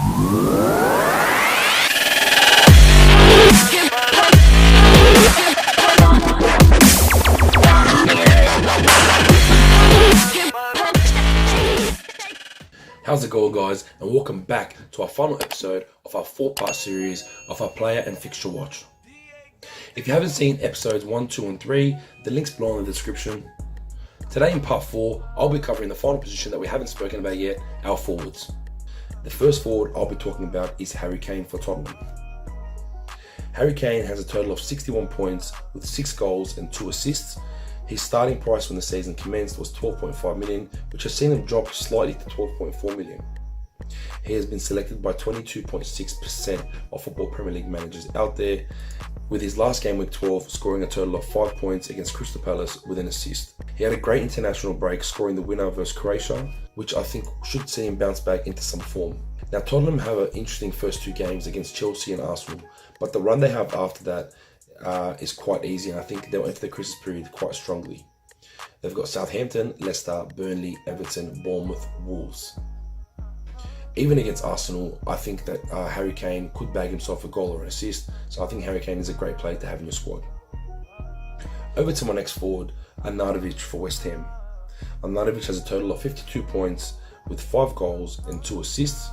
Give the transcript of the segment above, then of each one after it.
How's it going, guys, and welcome back to our final episode of our 4-part series of our player and fixture watch. If you haven't seen episodes 1, 2 and 3, the link's below in the description. Today in part 4, I'll be covering the final position that we haven't spoken about yet, our forwards. The first forward I'll be talking about is Harry Kane for Tottenham. Harry Kane has a total of 61 points with 6 goals and 2 assists. His starting price when the season commenced was 12.5 million, which has seen him drop slightly to 12.4 million. He has been selected by 22.6% of Football Premier League managers out there, with his last game week 12 scoring a total of 5 points against Crystal Palace with an assist. He had a great international break, scoring the winner versus Croatia, which I think should see him bounce back into some form. Now, Tottenham have an interesting first 2 games against Chelsea and Arsenal, but the run they have after that is quite easy, and I think they'll enter the Christmas period quite strongly. They've got Southampton, Leicester, Burnley, Everton, Bournemouth, Wolves. Even against Arsenal, I think that Harry Kane could bag himself a goal or an assist, so I think Harry Kane is a great player to have in your squad. Over to my next forward, Arnautovic for West Ham. Arnautovic has a total of 52 points with 5 goals and 2 assists.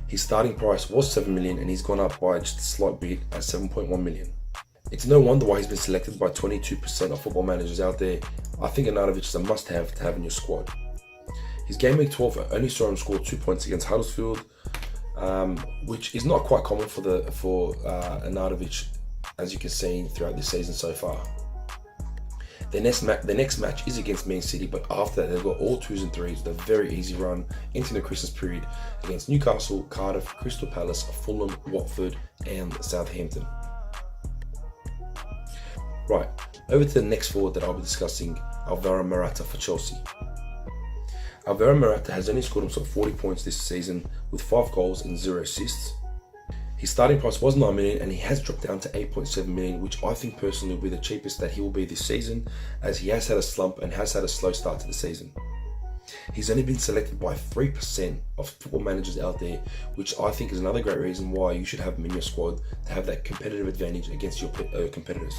His starting price was 7 million and he's gone up by just a slight bit at 7.1 million. It's no wonder why he's been selected by 22% of football managers out there. I think Arnautovic is a must-have to have in your squad. His game week 12 only saw him score 2 points against Huddersfield, which is not quite common for Arnautovic, as you can see throughout this season so far. The next match is against Man City, but after that they've got all 2s and 3s with a very easy run into the Christmas period against Newcastle, Cardiff, Crystal Palace, Fulham, Watford and Southampton. Right, over to the next forward that I'll be discussing, Alvaro Morata for Chelsea. Alvaro Morata has only scored himself 40 points this season with 5 goals and 0 assists. His starting price was 9 million and he has dropped down to 8.7 million, which I think personally will be the cheapest that he will be this season, as he has had a slump and has had a slow start to the season. He's only been selected by 3% of football managers out there, which I think is another great reason why you should have him in your squad to have that competitive advantage against your competitors.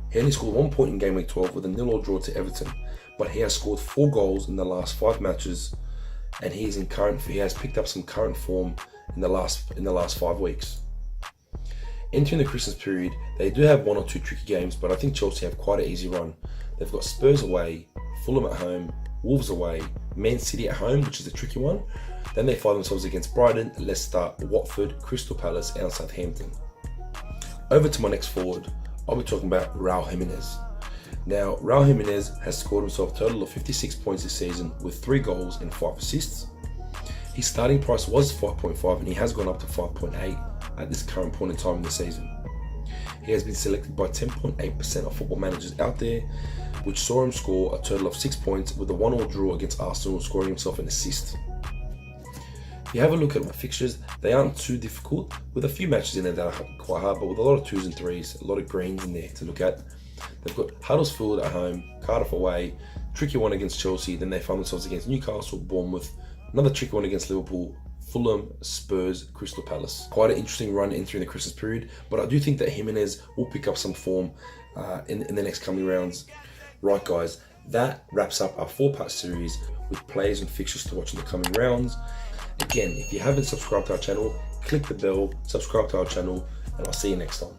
He only scored 1 point in game week 12 with a 0-0 draw to Everton, but he has scored 4 goals in the last 5 matches, and he has picked up some current form in the last 5 weeks. Entering the Christmas period, they do have 1 or 2 tricky games, but I think Chelsea have quite an easy run. They've got Spurs away, Fulham at home, Wolves away, Man City at home, which is a tricky one. Then they find themselves against Brighton, Leicester, Watford, Crystal Palace and Southampton. Over to my next forward, I'll be talking about Raul Jimenez. Now, Raul Jimenez has scored himself a total of 56 points this season with 3 goals and 5 assists. His starting price was 5.5 and he has gone up to 5.8 at this current point in time in the season. He has been selected by 10.8% of football managers out there, which saw him score a total of 6 points with a 1-1 draw against Arsenal, scoring himself an assist. If you have a look at the fixtures, they aren't too difficult, with a few matches in there that are quite hard, but with a lot of 2s and 3s, a lot of greens in there to look at. They've got Huddersfield at home, Cardiff away, tricky one against Chelsea, then they find themselves against Newcastle, Bournemouth, another tricky one against Liverpool, Fulham, Spurs, Crystal Palace. Quite an interesting run entering the Christmas period, but I do think that Jimenez will pick up some form in the next coming rounds. Right guys, that wraps up our 4-part series with players and fixtures to watch in the coming rounds. Again, if you haven't subscribed to our channel, click the bell, subscribe to our channel, and I'll see you next time.